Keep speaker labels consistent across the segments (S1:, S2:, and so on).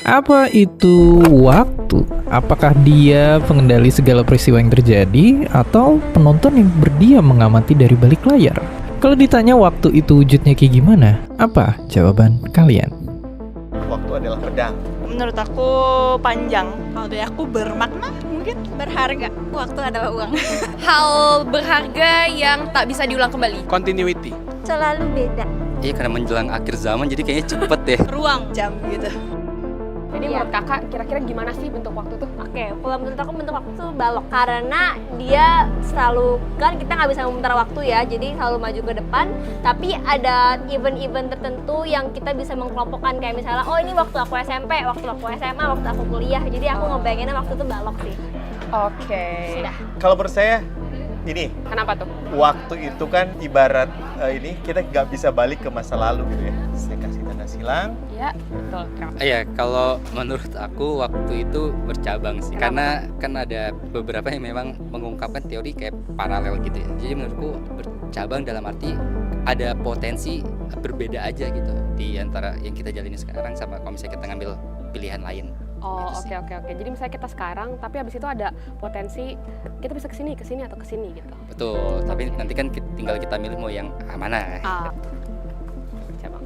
S1: Apa itu waktu? Apakah dia pengendali segala peristiwa yang terjadi atau penonton yang berdiam mengamati dari balik layar? Kalau ditanya waktu itu wujudnya kayak gimana, apa jawaban kalian?
S2: Waktu adalah pedang.
S3: Menurut aku panjang. Kalau dari aku bermakna, mungkin berharga.
S4: Waktu adalah uang.
S5: Hal berharga yang tak bisa diulang kembali.
S6: Continuity.
S4: Selalu beda.
S7: Iya, karena menjelang akhir zaman jadi kayaknya cepet deh.
S3: Ruang, jam gitu.
S5: Jadi menurut kakak kira-kira gimana sih bentuk waktu tuh?
S4: Oke, kalau menurut aku bentuk waktu tuh balok. Karena dia selalu, kan kita nggak bisa memutar waktu ya, jadi selalu maju ke depan. Tapi ada event-event tertentu yang kita bisa mengkelompokkan, kayak misalnya, oh ini waktu aku SMP, waktu aku SMA, waktu aku kuliah. Jadi aku ngebayanginnya waktu itu balok sih.
S5: Oke.
S4: Sudah.
S2: Kalau menurut saya, ini
S5: Kenapa tuh?
S2: waktu itu kan ibarat ini kita nggak bisa balik ke masa lalu gitu ya. Saya kasih tanda silang.
S5: Iya, betul.
S7: Iya, kalau menurut aku waktu itu bercabang sih. Karena kan ada beberapa yang memang mengungkapkan teori kayak paralel gitu ya. Jadi menurutku bercabang dalam arti ada potensi berbeda aja gitu di antara yang kita jalani sekarang sama kalau misalnya kita ngambil pilihan lain.
S5: Oh,
S7: Gitu sih.
S5: oke. Jadi misalnya kita sekarang, tapi habis itu ada potensi kita bisa kesini atau kesini gitu.
S7: Betul, tapi nanti kan tinggal kita milih mau yang mana.
S5: Coba.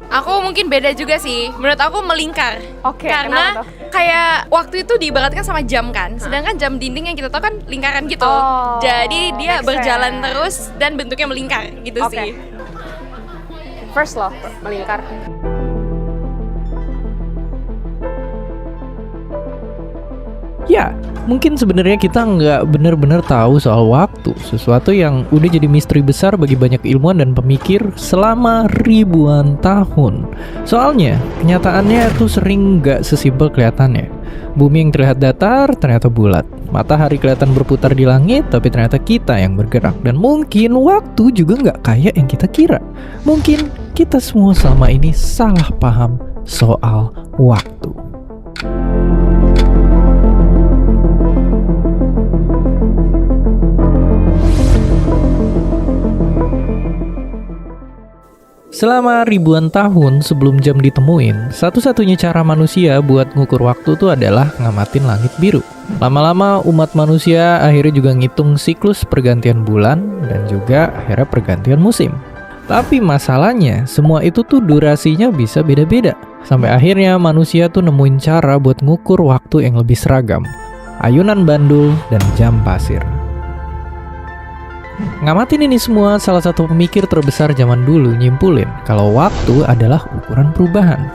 S8: Aku mungkin beda juga sih. Menurut aku melingkar.
S5: Oke,
S8: Karena
S5: kenapa tuh?
S8: kayak waktu itu diibaratkan sama jam kan. Sedangkan jam dinding yang kita tahu kan lingkaran gitu.
S5: Oh,
S8: Jadi dia
S5: make
S8: berjalan
S5: sense.
S8: terus dan bentuknya melingkar gitu
S5: Oke.
S8: sih.
S5: First love, melingkar.
S1: Ya, mungkin sebenarnya kita nggak benar-benar tahu soal waktu, sesuatu yang udah jadi misteri besar bagi banyak ilmuwan dan pemikir selama ribuan tahun. Soalnya, kenyataannya tuh sering nggak sesimpel kelihatannya. Bumi yang terlihat datar ternyata bulat. Matahari kelihatan berputar di langit, tapi ternyata kita yang bergerak. Dan mungkin waktu juga nggak kayak yang kita kira. Mungkin kita semua selama ini salah paham soal waktu. Selama ribuan tahun sebelum jam ditemuin, satu-satunya cara manusia buat ngukur waktu itu adalah ngamatin langit biru. Lama-lama umat manusia akhirnya juga ngitung siklus pergantian bulan dan juga akhirnya pergantian musim. Tapi masalahnya, semua itu tuh durasinya bisa beda-beda. Sampai akhirnya manusia tuh nemuin cara buat ngukur waktu yang lebih seragam. Ayunan bandul dan jam pasir. Ngamatin ini semua, salah satu pemikir terbesar zaman dulu nyimpulin kalau waktu adalah ukuran perubahan.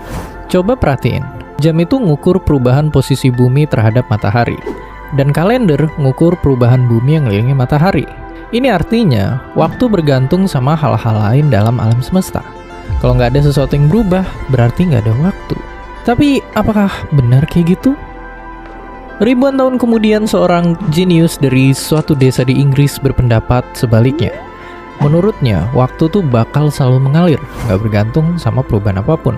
S1: Coba perhatiin, jam itu ngukur perubahan posisi bumi terhadap matahari, dan kalender ngukur perubahan bumi yang ngelilingi matahari. Ini artinya, waktu bergantung sama hal-hal lain dalam alam semesta. Kalau nggak ada sesuatu yang berubah, berarti nggak ada waktu. Tapi, apakah benar kayak gitu? Ribuan tahun kemudian, seorang jenius dari suatu desa di Inggris berpendapat sebaliknya. Menurutnya, waktu tuh bakal selalu mengalir, nggak bergantung sama perubahan apapun.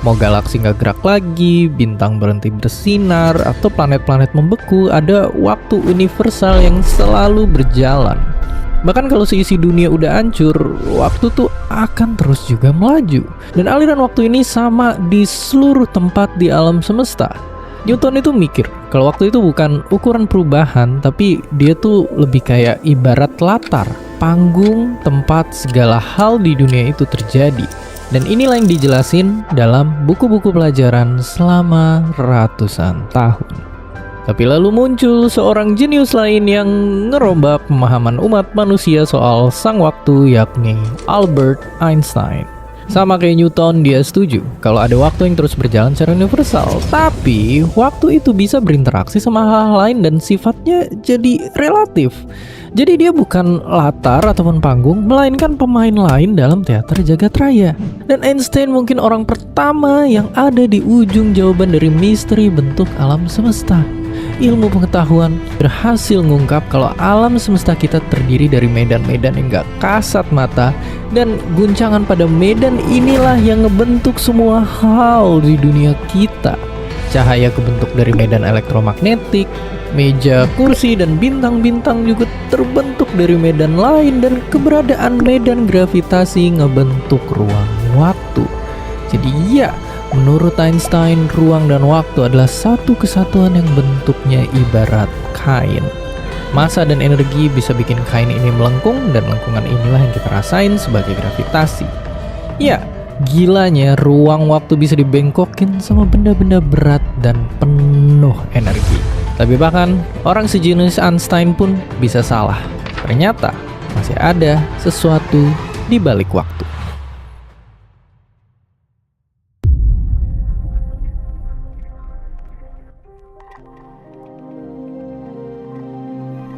S1: Mau galaksi nggak gerak lagi, bintang berhenti bersinar, atau planet-planet membeku, ada waktu universal yang selalu berjalan. Bahkan kalau seisi dunia udah hancur, waktu tuh akan terus juga melaju. Dan aliran waktu ini sama di seluruh tempat di alam semesta. Newton itu mikir kalau waktu itu bukan ukuran perubahan, tapi dia tuh lebih kayak ibarat latar, panggung tempat segala hal di dunia itu terjadi. Dan inilah yang dijelasin dalam buku-buku pelajaran selama ratusan tahun. Tapi lalu muncul seorang jenius lain yang ngerombak pemahaman umat manusia soal sang waktu, yakni Albert Einstein. Sama kayak Newton, dia setuju kalau ada waktu yang terus berjalan secara universal. Tapi, waktu itu bisa berinteraksi sama hal lain dan sifatnya jadi relatif. Jadi dia bukan latar ataupun panggung, melainkan pemain lain dalam teater jagat raya. Dan Einstein mungkin orang pertama yang ada di ujung jawaban dari misteri bentuk alam semesta. Ilmu pengetahuan berhasil ngungkap kalau alam semesta kita terdiri dari medan-medan yang gak kasat mata, dan guncangan pada medan inilah yang ngebentuk semua hal di dunia kita. Cahaya kebentuk dari medan elektromagnetik, meja, kursi, dan bintang-bintang juga terbentuk dari medan lain, dan keberadaan medan gravitasi ngebentuk ruang waktu. Jadi ya, Menurut Einstein, ruang dan waktu adalah satu kesatuan yang bentuknya ibarat kain. Massa dan energi bisa bikin kain ini melengkung, dan lengkungan inilah yang kita rasain sebagai gravitasi. Ya, gilanya ruang waktu bisa dibengkokin sama benda-benda berat dan penuh energi. Tapi bahkan orang sejenis Einstein pun bisa salah. Ternyata masih ada sesuatu di balik waktu.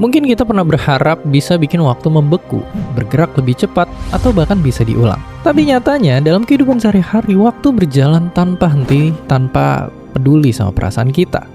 S1: Mungkin kita pernah berharap bisa bikin waktu membeku, bergerak lebih cepat, atau bahkan bisa diulang. Tapi nyatanya dalam kehidupan sehari-hari waktu berjalan tanpa henti, tanpa peduli sama perasaan kita.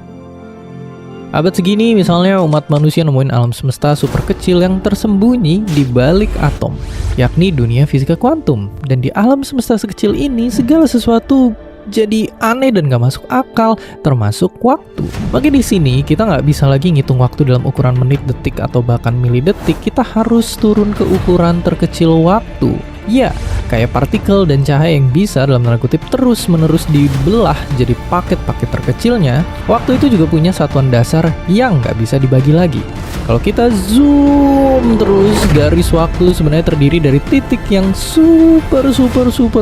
S1: Abad segini misalnya umat manusia nemuin alam semesta super kecil yang tersembunyi di balik atom, yakni dunia fisika kuantum. Dan di alam semesta sekecil ini segala sesuatu jadi aneh dan gak masuk akal, termasuk waktu. Maka di sini kita nggak bisa lagi ngitung waktu dalam ukuran menit, detik, atau bahkan milidetik. Kita harus turun ke ukuran terkecil waktu. Ya, kayak partikel dan cahaya yang bisa dalam tanda kutip terus-menerus dibelah jadi paket-paket terkecilnya. Waktu itu juga punya satuan dasar yang nggak bisa dibagi lagi. Kalau kita zoom terus, garis waktu sebenarnya terdiri dari titik yang super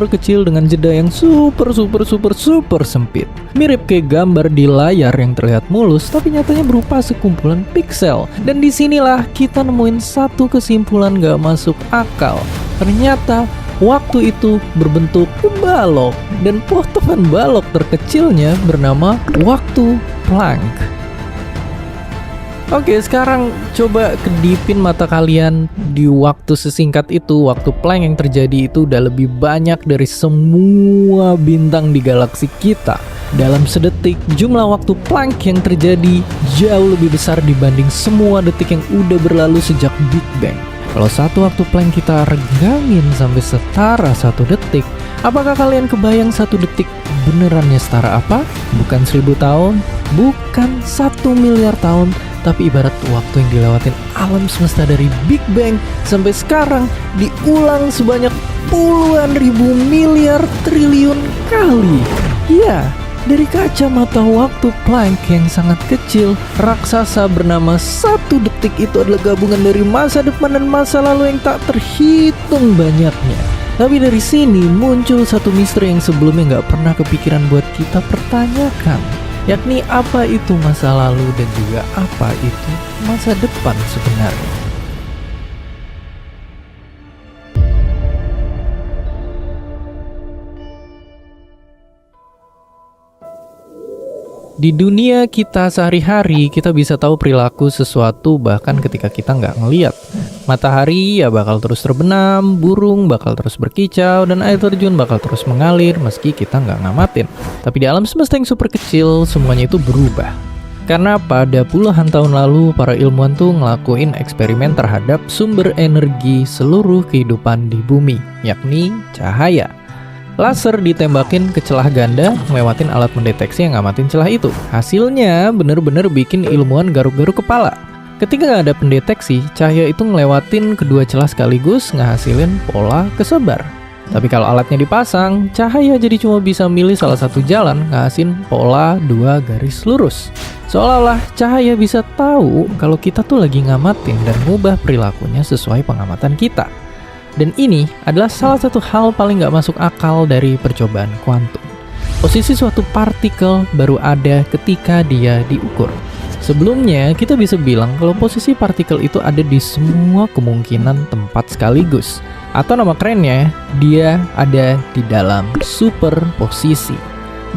S1: kecil dengan jeda yang super sempit. Mirip kayak gambar di layar yang terlihat mulus, tapi nyatanya berupa sekumpulan piksel. Dan disinilah kita nemuin satu kesimpulan gak masuk akal. Ternyata waktu itu berbentuk balok, dan potongan balok terkecilnya bernama waktu Planck. Oke, sekarang coba kedipin mata kalian di waktu sesingkat itu. Waktu Planck yang terjadi itu udah lebih banyak dari semua bintang di galaksi kita. Dalam sedetik, jumlah waktu Planck yang terjadi jauh lebih besar dibanding semua detik yang udah berlalu sejak Big Bang. Kalau satu waktu Planck kita regangin sampai setara 1 detik, apakah kalian kebayang 1 detik benerannya setara apa? Bukan 1000 tahun, bukan 1 miliar tahun, tapi ibarat waktu yang dilewatin alam semesta dari Big Bang sampai sekarang diulang sebanyak puluhan ribu miliar triliun kali. Ya, dari kacamata waktu Planck yang sangat kecil, raksasa bernama 1 detik itu adalah gabungan dari masa depan dan masa lalu yang tak terhitung banyaknya. Tapi dari sini muncul satu misteri yang sebelumnya nggak pernah kepikiran buat kita pertanyakan, yakni apa itu masa lalu dan juga apa itu masa depan sebenarnya. Di dunia kita sehari-hari, kita bisa tahu perilaku sesuatu bahkan ketika kita nggak ngeliat. Matahari ya bakal terus terbenam, burung bakal terus berkicau, dan air terjun bakal terus mengalir meski kita nggak ngamatin. Tapi di alam semesta yang super kecil, semuanya itu berubah. Karena pada puluhan tahun lalu, para ilmuwan tuh ngelakuin eksperimen terhadap sumber energi seluruh kehidupan di bumi, yakni cahaya. Laser ditembakin ke celah ganda, ngelewatin alat mendeteksi yang ngamatin celah itu. Hasilnya bener-bener bikin ilmuwan garuk-garuk kepala. Ketika nggak ada pendeteksi, cahaya itu ngelewatin kedua celah sekaligus, ngehasilin pola kesebar. Tapi kalau alatnya dipasang, cahaya jadi cuma bisa milih salah satu jalan, ngehasilin pola 2 garis lurus. Seolah-olah cahaya bisa tahu kalau kita tuh lagi ngamatin dan ngubah perilakunya sesuai pengamatan kita. Dan ini adalah salah satu hal paling gak masuk akal dari percobaan kuantum. Posisi suatu partikel baru ada ketika dia diukur. Sebelumnya kita bisa bilang kalau posisi partikel itu ada di semua kemungkinan tempat sekaligus. Atau nama kerennya, dia ada di dalam superposisi.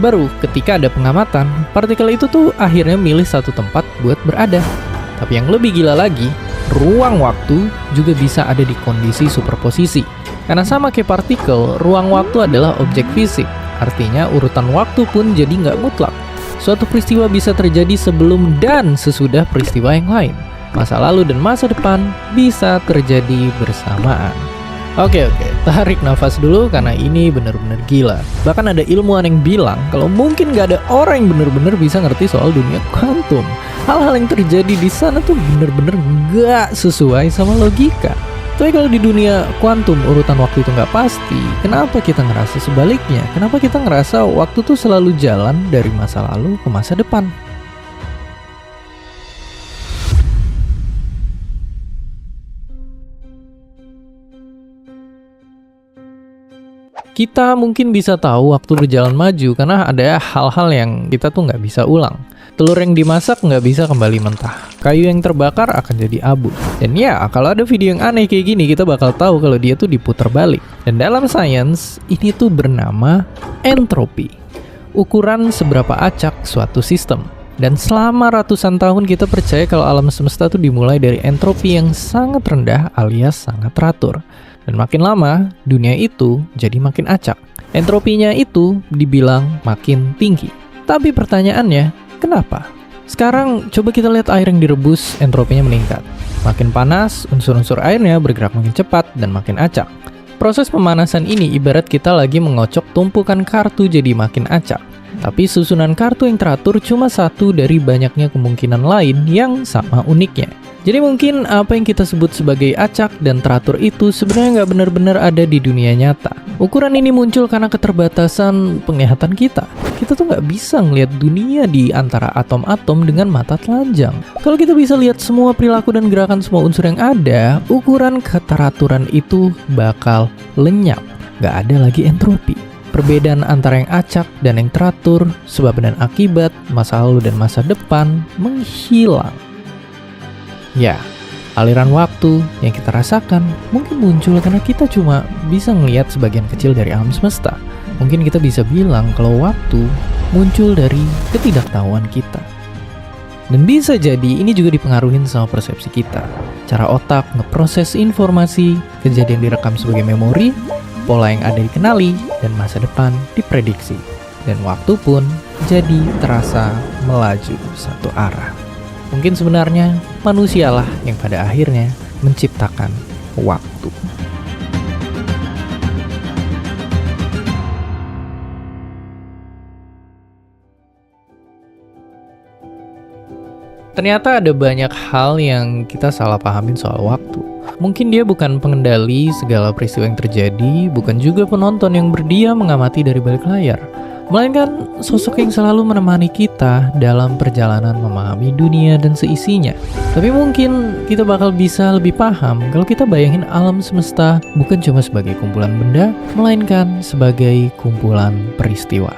S1: Baru ketika ada pengamatan, partikel itu tuh akhirnya milih satu tempat buat berada. Tapi yang lebih gila lagi, ruang waktu juga bisa ada di kondisi superposisi. Karena sama kayak partikel, ruang waktu adalah objek fisik. Artinya urutan waktu pun jadi nggak mutlak. Suatu peristiwa bisa terjadi sebelum dan sesudah peristiwa yang lain. Masa lalu dan masa depan bisa terjadi bersamaan. Oke, tarik nafas dulu karena ini bener-bener gila. Bahkan ada ilmuwan yang bilang kalau mungkin nggak ada orang yang bener-bener bisa ngerti soal dunia kuantum. Hal-hal yang terjadi di sana tuh bener-bener nggak sesuai sama logika. Tapi kalau di dunia kuantum urutan waktu itu nggak pasti, kenapa kita ngerasa sebaliknya? Kenapa kita ngerasa waktu tuh selalu jalan dari masa lalu ke masa depan? Kita mungkin bisa tahu waktu berjalan maju karena ada hal-hal yang kita tuh nggak bisa ulang. Telur yang dimasak nggak bisa kembali mentah. Kayu yang terbakar akan jadi abu. Dan ya, kalau ada video yang aneh kayak gini, kita bakal tahu kalau dia tuh diputar balik. Dan dalam sains, ini tuh bernama entropi. Ukuran seberapa acak suatu sistem. Dan selama ratusan tahun kita percaya kalau alam semesta tuh dimulai dari entropi yang sangat rendah alias sangat teratur. Dan makin lama, dunia itu jadi makin acak. Entropinya itu dibilang makin tinggi. Tapi pertanyaannya, kenapa? Sekarang coba kita lihat air yang direbus, entropinya meningkat. Makin panas, unsur-unsur airnya bergerak makin cepat dan makin acak. Proses pemanasan ini ibarat kita lagi mengocok tumpukan kartu jadi makin acak. Tapi susunan kartu yang teratur cuma satu dari banyaknya kemungkinan lain yang sama uniknya. Jadi mungkin apa yang kita sebut sebagai acak dan teratur itu sebenarnya nggak benar-benar ada di dunia nyata. Ukuran ini muncul karena keterbatasan penglihatan kita. Kita tuh nggak bisa ngelihat dunia di antara atom-atom dengan mata telanjang. Kalau kita bisa lihat semua perilaku dan gerakan semua unsur yang ada, ukuran keteraturan itu bakal lenyap. Nggak ada lagi entropi. Perbedaan antara yang acak dan yang teratur, sebab dan akibat, masa lalu dan masa depan menghilang. Ya, aliran waktu yang kita rasakan mungkin muncul karena kita cuma bisa ngelihat sebagian kecil dari alam semesta. Mungkin kita bisa bilang kalau waktu muncul dari ketidaktahuan kita. Dan bisa jadi ini juga dipengaruhi sama persepsi kita. Cara otak ngeproses informasi, kejadian direkam sebagai memori, pola yang ada dikenali, dan masa depan diprediksi. Dan waktu pun jadi terasa melaju satu arah. Mungkin sebenarnya manusialah yang pada akhirnya menciptakan waktu. Ternyata ada banyak hal yang kita salah pahamin soal waktu. Mungkin dia bukan pengendali segala peristiwa yang terjadi, bukan juga penonton yang berdiam mengamati dari balik layar, melainkan sosok yang selalu menemani kita dalam perjalanan memahami dunia dan seisinya. Tapi mungkin kita bakal bisa lebih paham kalau kita bayangin alam semesta bukan cuma sebagai kumpulan benda, melainkan sebagai kumpulan peristiwa.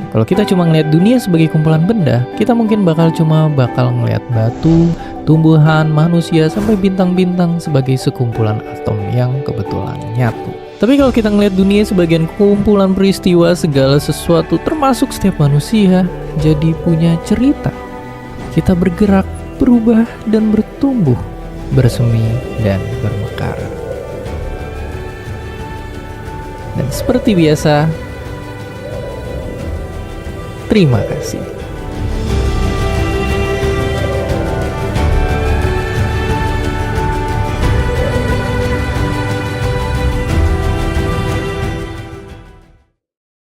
S1: Kalau kita cuma ngeliat dunia sebagai kumpulan benda, kita mungkin bakal ngeliat batu, tumbuhan, manusia, sampai bintang-bintang sebagai sekumpulan atom yang kebetulan nyatu. Tapi kalau kita ngeliat dunia sebagai kumpulan peristiwa, segala sesuatu termasuk setiap manusia jadi punya cerita. Kita bergerak, berubah, dan bertumbuh, bersemi, dan bermekar. Dan seperti biasa, terima kasih.